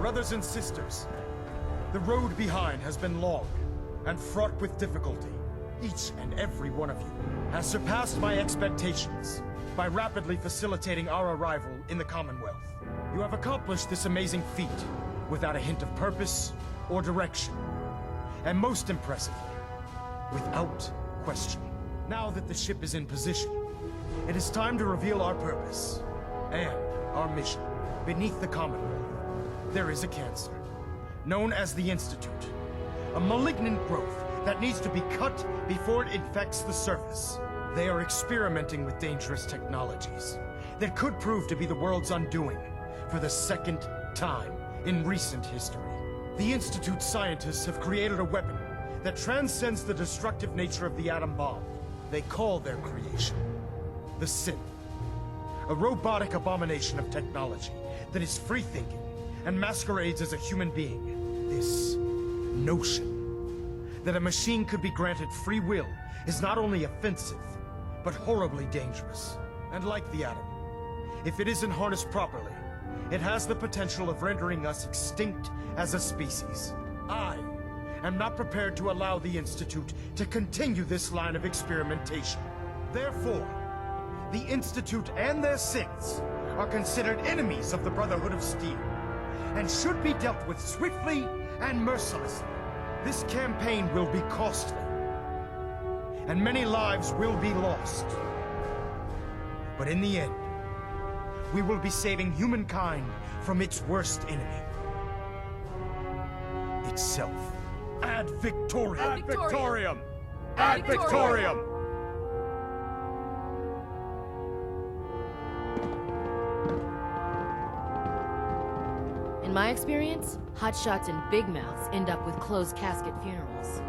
Brothers and sisters, the road behind has been long and fraught with difficulty. Each and every one of you has surpassed my expectations by rapidly facilitating our arrival in the Commonwealth. You have accomplished this amazing feat without a hint of purpose or direction. And most impressively, without question. Now that the ship is in position, it is time to reveal our purpose and our mission. Beneath the Commonwealth, there is a cancer, known as the Institute. A malignant growth that needs to be cut before it infects the surface. They are experimenting with dangerous technologies that could prove to be the world's undoing for the second time in recent history. The Institute's scientists have created a weapon that transcends the destructive nature of the atom bomb. They call their creation the Synth, a robotic abomination of technology that is free-thinking and masquerades as a human being. This notion that a machine could be granted free will is not only offensive, but horribly dangerous. And like the atom, if it isn't harnessed properly, it has the potential of rendering us extinct as a species. I am not prepared to allow the Institute to continue this line of experimentation. Therefore, the Institute and their synths are considered enemies of the Brotherhood of Steel, and should be dealt with swiftly and mercilessly. This campaign will be costly, and many lives will be lost. But in the end, we will be saving humankind from its worst enemy. Itself. Ad Victoriam! Ad Victoriam! Ad Victoriam! In my experience, hotshots and big mouths end up with closed casket funerals.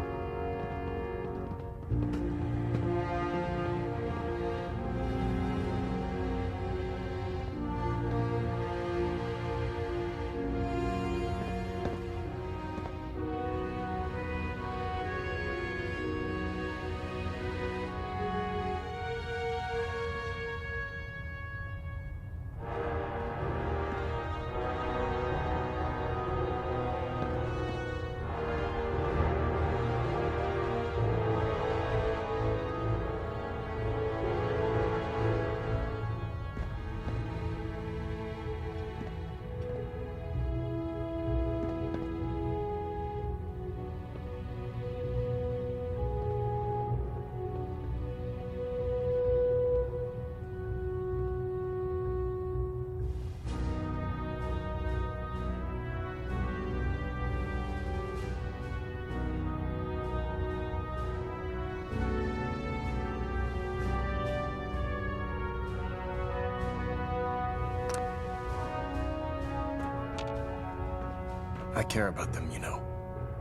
I care about them, you know.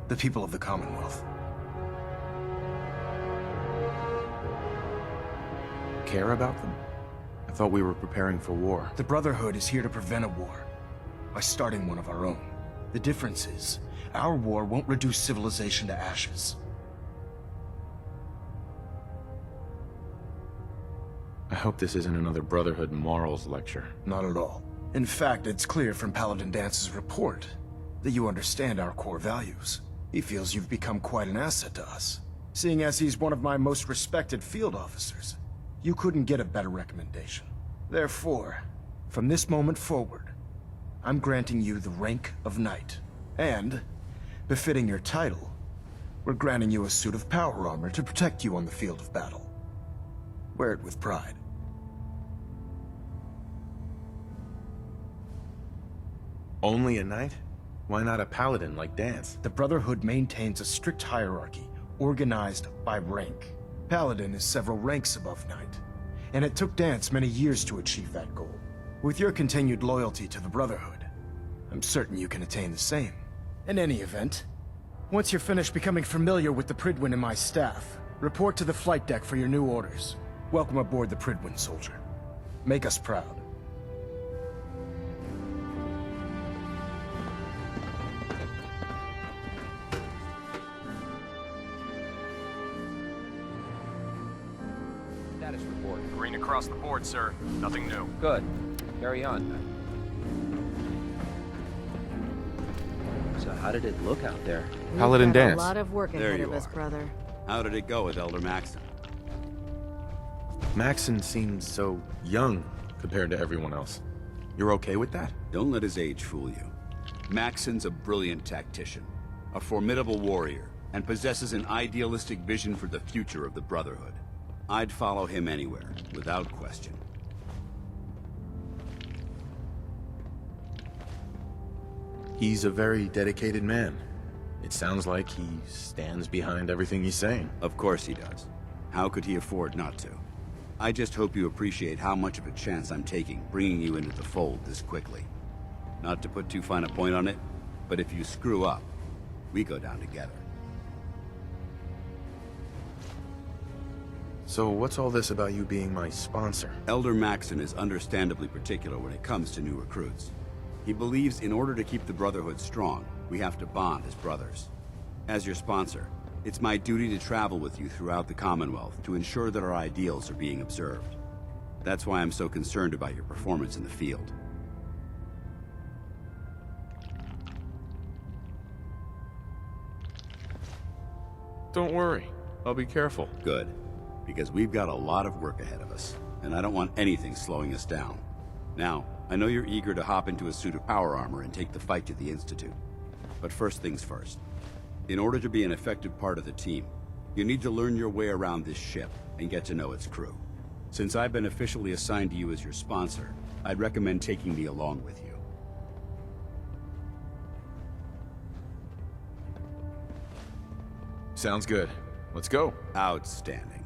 The people of the Commonwealth. Care about them? I thought we were preparing for war. The Brotherhood is here to prevent a war by starting one of our own. The difference is, our war won't reduce civilization to ashes. I hope this isn't another Brotherhood morals lecture. Not at all. In fact, it's clear from Paladin Dance's report that you understand our core values. He feels you've become quite an asset to us. Seeing as he's one of my most respected field officers, you couldn't get a better recommendation. Therefore, from this moment forward, I'm granting you the rank of Knight. And, befitting your title, we're granting you a suit of power armor to protect you on the field of battle. Wear it with pride. Only a knight? Why not a paladin like Dance? The Brotherhood maintains a strict hierarchy, organized by rank. Paladin is several ranks above Knight, and it took Dance many years to achieve that goal. With your continued loyalty to the Brotherhood, I'm certain you can attain the same. In any event, once you're finished becoming familiar with the Pridwin and my staff, report to the flight deck for your new orders. Welcome aboard the Pridwin, soldier. Make us proud. Status report. Green across the board, sir. Nothing new. Good. Carry on. So how did it look out there? Paladin We've got dance. a lot of work There ahead you of us, are. brother. How did it go with Elder Maxon? Maxon seems so young compared to everyone else. You're okay with that? Don't let his age fool you. Maxon's a brilliant tactician, a formidable warrior, and possesses an idealistic vision for the future of the Brotherhood. I'd follow him anywhere, without question. He's a very dedicated man. It sounds like he stands behind everything he's saying. Of course he does. How could he afford not to? I just hope you appreciate how much of a chance I'm taking bringing you into the fold this quickly. Not to put too fine a point on it, but if you screw up, we go down together. So what's all this about you being my sponsor? Elder Maxon is understandably particular when it comes to new recruits. He believes in order to keep the Brotherhood strong, we have to bond as brothers. As your sponsor, it's my duty to travel with you throughout the Commonwealth to ensure that our ideals are being observed. That's why I'm so concerned about your performance in the field. Don't worry. I'll be careful. Good, because we've got a lot of work ahead of us, and I don't want anything slowing us down. Now, I know you're eager to hop into a suit of power armor and take the fight to the Institute. But first things first. In order to be an effective part of the team, you need to learn your way around this ship and get to know its crew. Since I've been officially assigned to you as your sponsor, I'd recommend taking me along with you. Sounds good. Let's go. Outstanding.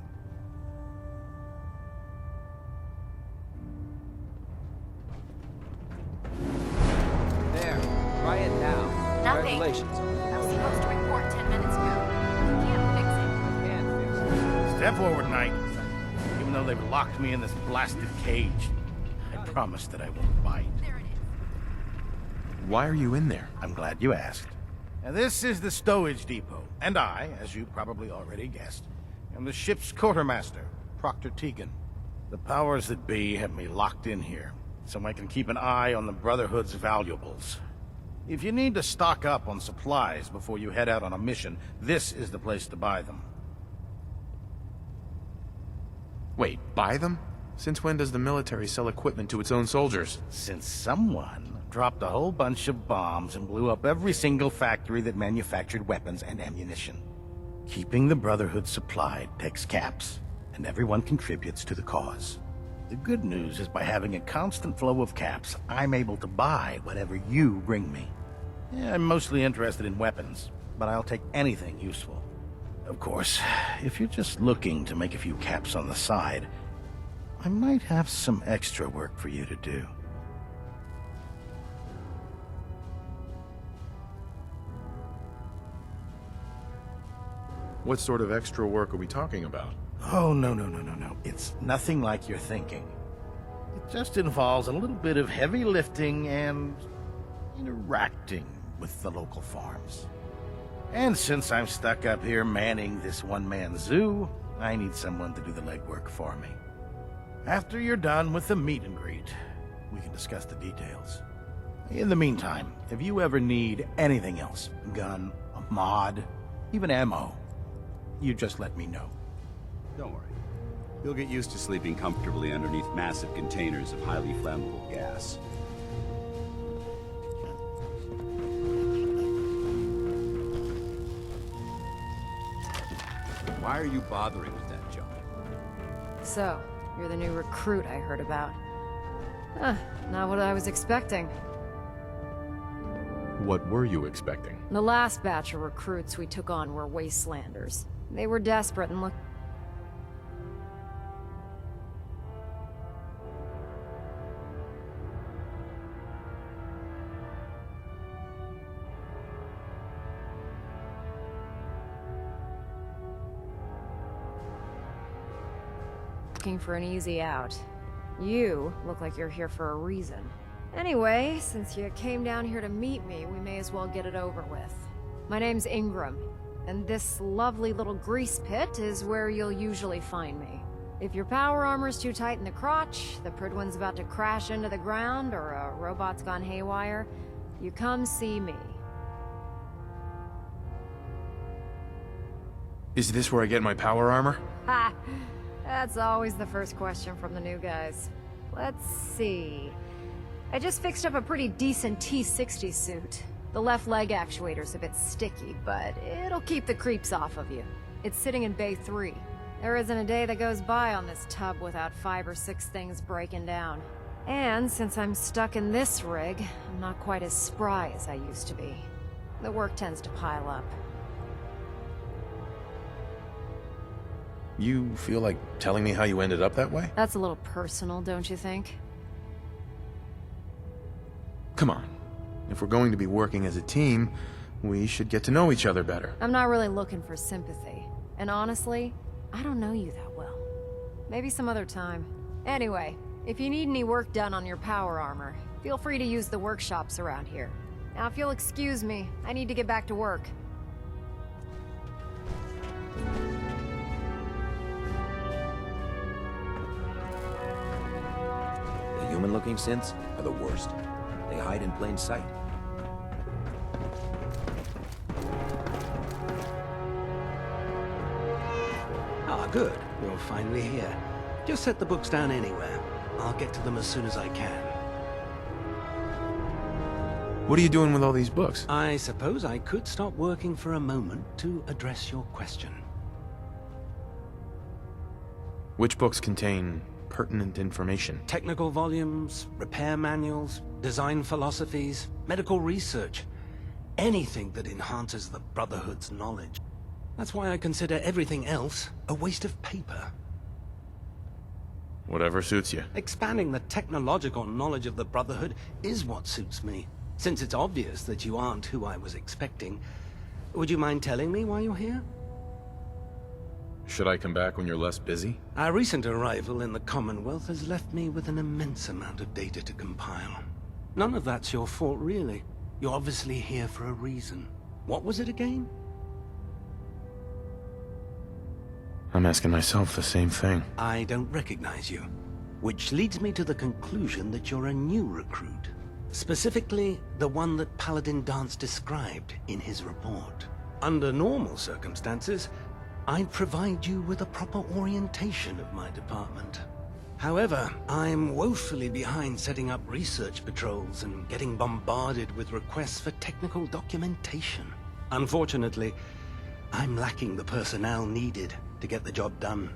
There. Try it now. Nothing. Congratulations. I was supposed to report 10 minutes ago. Can't fix it. Can't fix it. Step forward, Knight. Even though they've locked me in this blasted cage, I promise that I won't bite. There it is. Why are you in there? I'm glad you asked. Now, this is the stowage depot, and I, as you probably already guessed, am the ship's quartermaster, Proctor Tegan. The powers that be have me locked in here, so I can keep an eye on the Brotherhood's valuables. If you need to stock up on supplies before you head out on a mission, this is the place to buy them. Wait, buy them? Since when does the military sell equipment to its own soldiers? Since someone dropped a whole bunch of bombs and blew up every single factory that manufactured weapons and ammunition. Keeping the Brotherhood supplied takes caps, and everyone contributes to the cause. The good news is by having a constant flow of caps, I'm able to buy whatever you bring me. Yeah, I'm mostly interested in weapons, but I'll take anything useful. Of course, if you're just looking to make a few caps on the side, I might have some extra work for you to do. What sort of extra work are we talking about? Oh, no. It's nothing like you're thinking. It just involves a little bit of heavy lifting and interacting with the local farms. And since I'm stuck up here manning this one-man zoo, I need someone to do the legwork for me. After you're done with the meet and greet, we can discuss the details. In the meantime, if you ever need anything else, gun, a mod, even ammo, you just let me know. Don't worry. You'll get used to sleeping comfortably underneath massive containers of highly flammable gas. Why are you bothering with that junk? So, you're the new recruit I heard about. Not what I was expecting. What were you expecting? The last batch of recruits we took on were wastelanders. They were desperate and looking for an easy out. You look like you're here for a reason. Anyway, since you came down here to meet me, we may as well get it over with. My name's Ingram, and this lovely little grease pit is where you'll usually find me. If your power armor's too tight in the crotch, the Pridwan's about to crash into the ground, or a robot's gone haywire, you come see me. Is this where I get my power armor? Ha! That's always the first question from the new guys. Let's see. I just fixed up a pretty decent T-60 suit. The left leg actuator's a bit sticky, but it'll keep the creeps off of you. It's sitting in Bay 3. There isn't a day that goes by on this tub without 5 or 6 things breaking down. And since I'm stuck in this rig, I'm not quite as spry as I used to be. The work tends to pile up. You feel like telling me how you ended up that way? That's a little personal, don't you think? Come on. If we're going to be working as a team, we should get to know each other better. I'm not really looking for sympathy. And honestly, I don't know you that well. Maybe some other time. Anyway, if you need any work done on your power armor, feel free to use the workshops around here. Now, if you'll excuse me, I need to get back to work. The human-looking synths are the worst. They hide in plain sight. Ah, good. You're finally here. Just set the books down anywhere. I'll get to them as soon as I can. What are you doing with all these books? I suppose I could stop working for a moment to address your question. Which books contain pertinent information? Technical volumes, repair manuals, design philosophies, medical research. Anything that enhances the Brotherhood's knowledge. That's why I consider everything else a waste of paper. Whatever suits you. Expanding the technological knowledge of the Brotherhood is what suits me. Since it's obvious that you aren't who I was expecting, would you mind telling me why you're here? Should I come back when you're less busy? Our recent arrival in the Commonwealth has left me with an immense amount of data to compile. None of that's your fault, really. You're obviously here for a reason. What was it again? I'm asking myself the same thing. I don't recognize you. Which leads me to the conclusion that you're a new recruit. Specifically, the one that Paladin Dance described in his report. Under normal circumstances, I'd provide you with a proper orientation of my department. However, I'm woefully behind setting up research patrols and getting bombarded with requests for technical documentation. Unfortunately, I'm lacking the personnel needed to get the job done.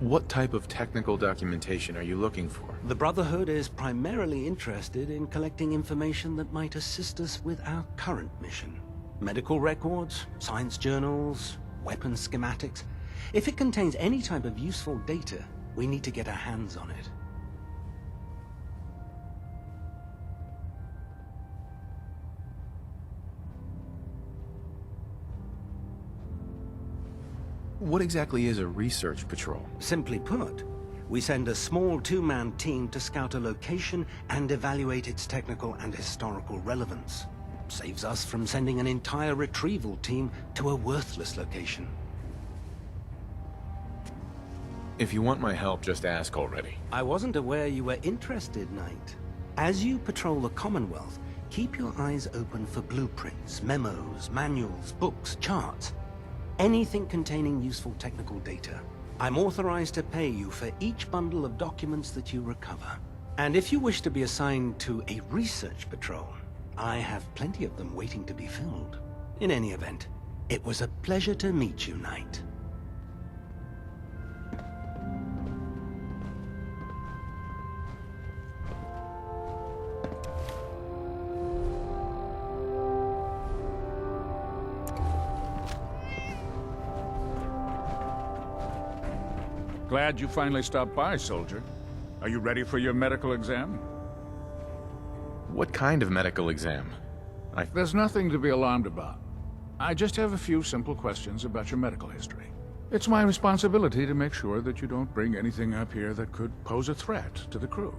What type of technical documentation are you looking for? The Brotherhood is primarily interested in collecting information that might assist us with our current mission. Medical records, science journals, weapon schematics. If it contains any type of useful data, we need to get our hands on it. What exactly is a research patrol? Simply put, we send a small 2-man team to scout a location and evaluate its technical and historical relevance. Saves us from sending an entire retrieval team to a worthless location. If you want my help, just ask already. I wasn't aware you were interested, Knight. As you patrol the Commonwealth, keep your eyes open for blueprints, memos, manuals, books, charts. Anything containing useful technical data. I'm authorized to pay you for each bundle of documents that you recover. And if you wish to be assigned to a research patrol, I have plenty of them waiting to be filled. In any event, it was a pleasure to meet you, Knight. Glad you finally stopped by, soldier. Are you ready for your medical exam? What kind of medical exam? There's nothing to be alarmed about. I just have a few simple questions about your medical history. It's my responsibility to make sure that you don't bring anything up here that could pose a threat to the crew.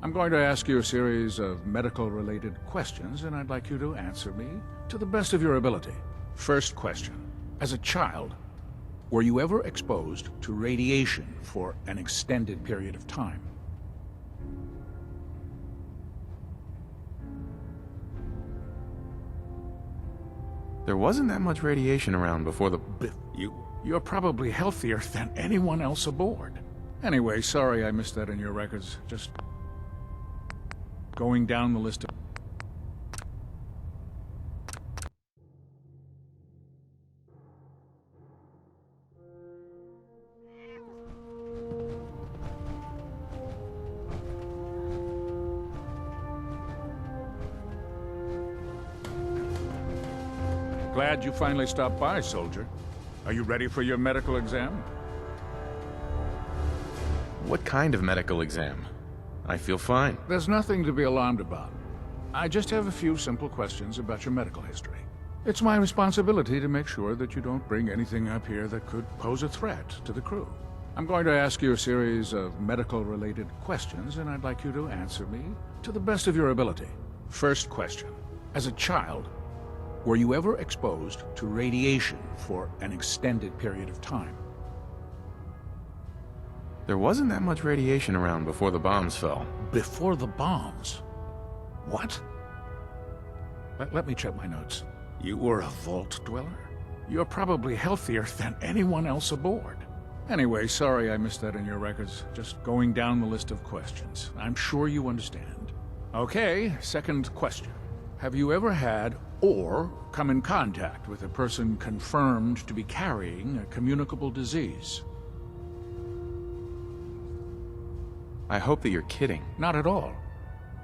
I'm going to ask you a series of medical-related questions, and I'd like you to answer me to the best of your ability. First question. As a child, were you ever exposed to radiation for an extended period of time? There wasn't that much radiation around before the... You're probably healthier than anyone else aboard. Anyway, sorry I missed that in your records. Just going down the list of... Glad you finally stopped by, soldier. Are you ready for your medical exam? What kind of medical exam? I feel fine. There's nothing to be alarmed about. I just have a few simple questions about your medical history. It's my responsibility to make sure that you don't bring anything up here that could pose a threat to the crew. I'm going to ask you a series of medical-related questions, and I'd like you to answer me to the best of your ability. First question. As a child, were you ever exposed to radiation for an extended period of time? There wasn't that much radiation around before the bombs fell. Before the bombs? What? Let me check my notes. You were a vault dweller? You're probably healthier than anyone else aboard. Anyway, sorry I missed that in your records. Just going down the list of questions. I'm sure you understand. Okay, second question. Have you ever had or come in contact with a person confirmed to be carrying a communicable disease? I hope that you're kidding. Not at all.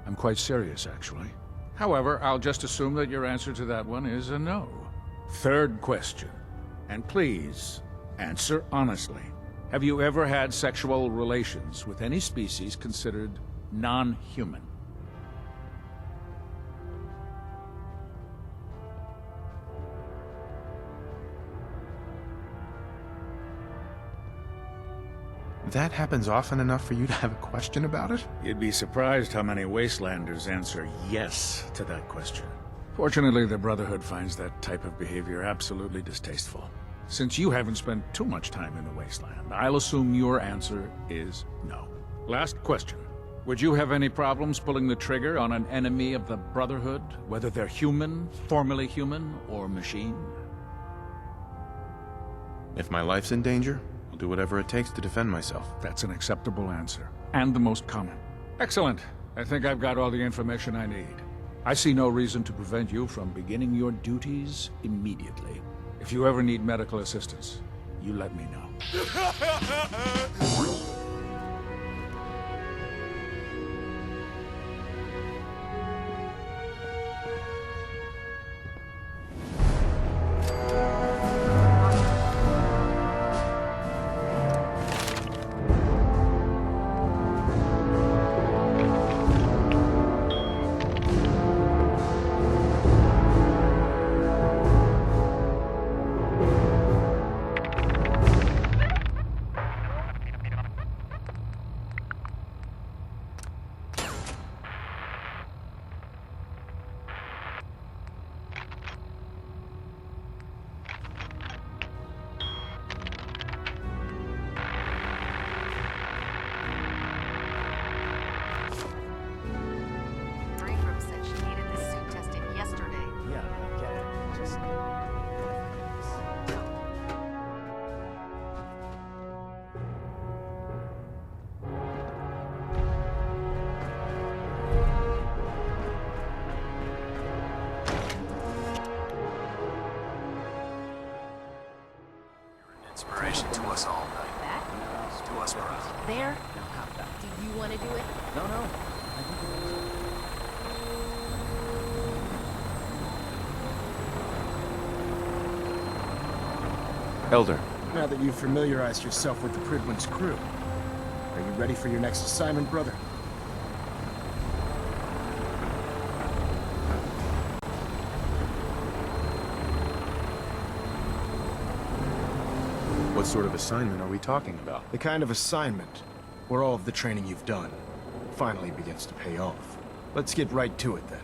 I'm quite serious, actually. However, I'll just assume that your answer to that one is a no. Third question. And please, answer honestly. Have you ever had sexual relations with any species considered non-human? That happens often enough for you to have a question about it? You'd be surprised how many Wastelanders answer yes to that question. Fortunately, the Brotherhood finds that type of behavior absolutely distasteful. Since you haven't spent too much time in the Wasteland, I'll assume your answer is no. Last question. Would you have any problems pulling the trigger on an enemy of the Brotherhood, whether they're human, formerly human, or machine? If my life's in danger, I'll do whatever it takes to defend myself. That's an acceptable answer, and the most common. Excellent. I think I've got all the information I need. I see no reason to prevent you from beginning your duties immediately. If you ever need medical assistance, you let me know. Inspiration to us all. To us, brother. There? Do you want to do it? No. Elder, Now that you've familiarized yourself with the Pridwin's crew, are you ready for your next assignment, brother? what sort of assignment are we talking about? The kind of assignment where all of the training you've done finally begins to pay off. Let's get right to it then,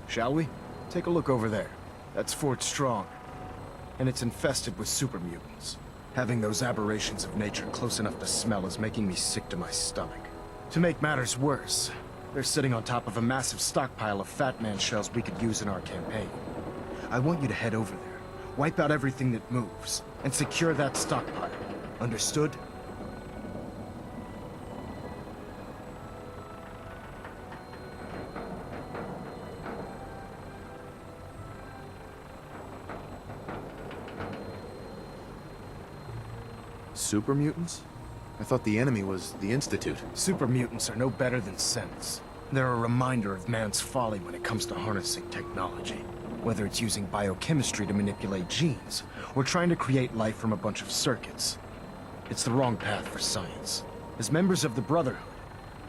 shall we? Take a look over there. That's Fort Strong, and it's infested with super mutants. Having those aberrations of nature close enough to smell is making me sick to my stomach. To make matters worse, they're sitting on top of a massive stockpile of Fat Man shells we could use in our campaign. I want you to head over there Wipe out everything that moves, and secure that stockpile. Understood? Super mutants? I thought the enemy was the Institute. Super mutants are no better than Sentinels. They're a reminder of man's folly when it comes to harnessing technology. Whether it's using biochemistry to manipulate genes, or trying to create life from a bunch of circuits. It's the wrong path for science. As members of the Brotherhood,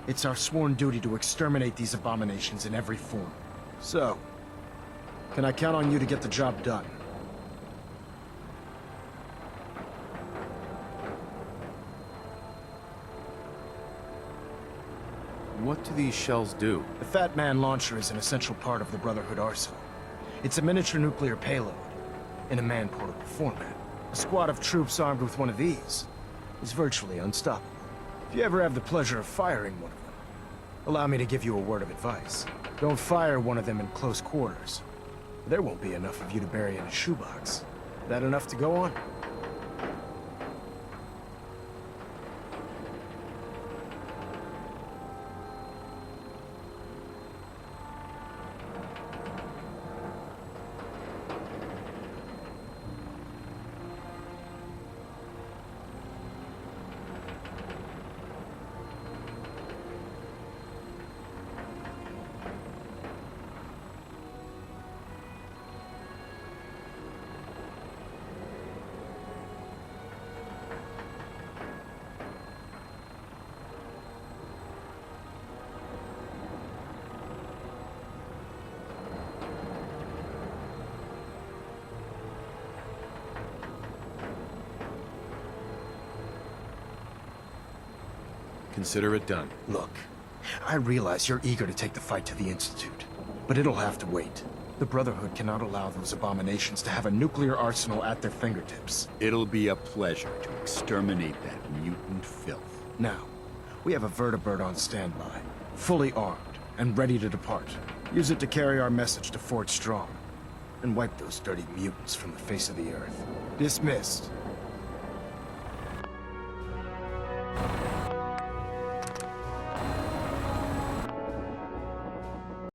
it's our sworn duty to exterminate these abominations in every form. So, can I count on you to get the job done? What do these shells do? The Fat Man launcher is an essential part of the Brotherhood arsenal. It's a miniature nuclear payload, in a man-portable format. A squad of troops armed with one of these is virtually unstoppable. If you ever have the pleasure of firing one of them, allow me to give you a word of advice. Don't fire one of them in close quarters. There won't be enough of you to bury in a shoebox. That enough to go on? Consider it done. Look, I realize you're eager to take the fight to the Institute, but it'll have to wait. The Brotherhood cannot allow those abominations to have a nuclear arsenal at their fingertips. It'll be a pleasure to exterminate that mutant filth. Now, we have a vertibird on standby, fully armed and ready to depart. Use it to carry our message to Fort Strong, and wipe those dirty mutants from the face of the earth. Dismissed.